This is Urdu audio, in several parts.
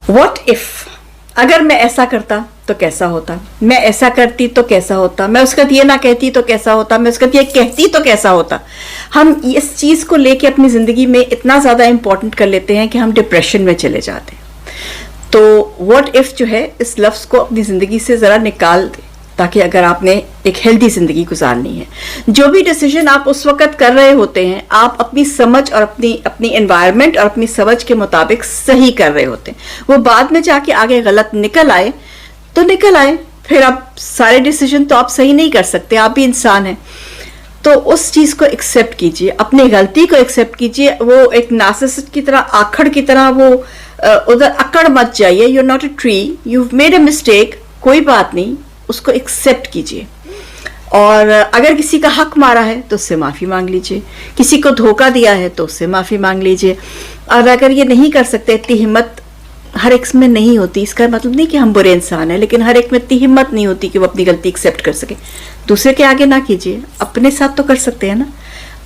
What if, اگر میں ایسا کرتا تو کیسا ہوتا, میں ایسا کرتی تو کیسا ہوتا, میں اس کا یہ نہ کہتی تو کیسا ہوتا, میں اس کا یہ کہتی تو کیسا ہوتا. ہم اس چیز کو لے کے اپنی زندگی میں اتنا زیادہ امپورٹنٹ کر لیتے ہیں کہ ہم ڈپریشن میں چلے جاتے ہیں. تو واٹ ایف جو ہے اس لفظ کو اپنی زندگی سے ذرا نکال دیں, تاکہ اگر آپ نے ایک ہیلدی زندگی گزارنی ہے, جو بھی ڈیسیجن آپ اس وقت کر رہے ہوتے ہیں آپ اپنی سمجھ اور اپنی انوائرمنٹ اور اپنی سمجھ کے مطابق صحیح کر رہے ہوتے ہیں. وہ بعد میں جا کے آگے غلط نکل آئے تو نکل آئے, پھر آپ سارے ڈیسیجن تو آپ صحیح نہیں کر سکتے, آپ بھی انسان ہیں. تو اس چیز کو ایکسیپٹ کیجئے, اپنی غلطی کو ایکسیپٹ کیجئے. وہ ایک نارسسسٹ کی طرح, آکڑ کی طرح وہ ادھر اکڑ مت جائیے. You are not a tree, you made a mistake, کوئی بات نہیں, اس کو ایکسیپٹ کیجئے. اور اگر کسی کا حق مارا ہے تو اس سے معافی مانگ لیجئے, کسی کو دھوکہ دیا ہے تو اس سے معافی مانگ لیجئے. اور اگر یہ نہیں کر سکتے, اتنی ہمت ہر ایک میں نہیں ہوتی, اس کا مطلب نہیں کہ ہم برے انسان ہیں, لیکن ہر ایک میں اتنی ہمت نہیں ہوتی کہ وہ اپنی غلطی ایکسیپٹ کر سکے. دوسرے کے آگے نہ کیجئے, اپنے ساتھ تو کر سکتے ہیں نا,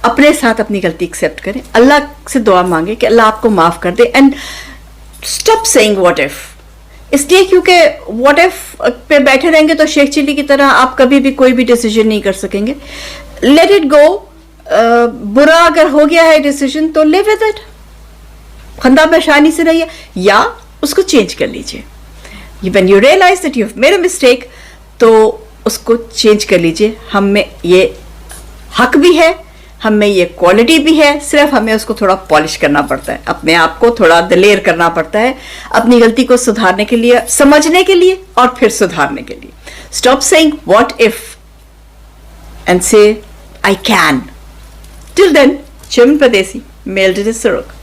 اپنے ساتھ اپنی غلطی ایکسیپٹ کریں, اللہ سے دعا مانگے کہ اللہ آپ کو معاف کر دے. And stop saying what if, اس لیے کیونکہ واٹ ایف پہ بیٹھے رہیں گے تو شیخ چلی کی طرح آپ کبھی بھی کوئی بھی ڈیسیجن نہیں کر سکیں گے. Late it go. برا اگر ہو گیا ہے ڈیسیجن تو لیو ود اٹ, خندہ پیشانی سے رہیے, یا اس کو چینج کر لیجئے. when you realize that you've made a mistake تو اس کو چینج کر لیجئے. ہم میں یہ حق بھی ہے, ہم میں یہ کوالٹی بھی ہے, صرف ہمیں اس کو تھوڑا پالش کرنا پڑتا ہے, اپنے آپ کو تھوڑا دلیر کرنا پڑتا ہے اپنی غلطی کو سدھارنے کے لیے, سمجھنے کے لیے اور پھر سدھارنے کے لیے. Stop saying what if and say I can. Till then, Chairman Pradesi, Mail to the Suruk.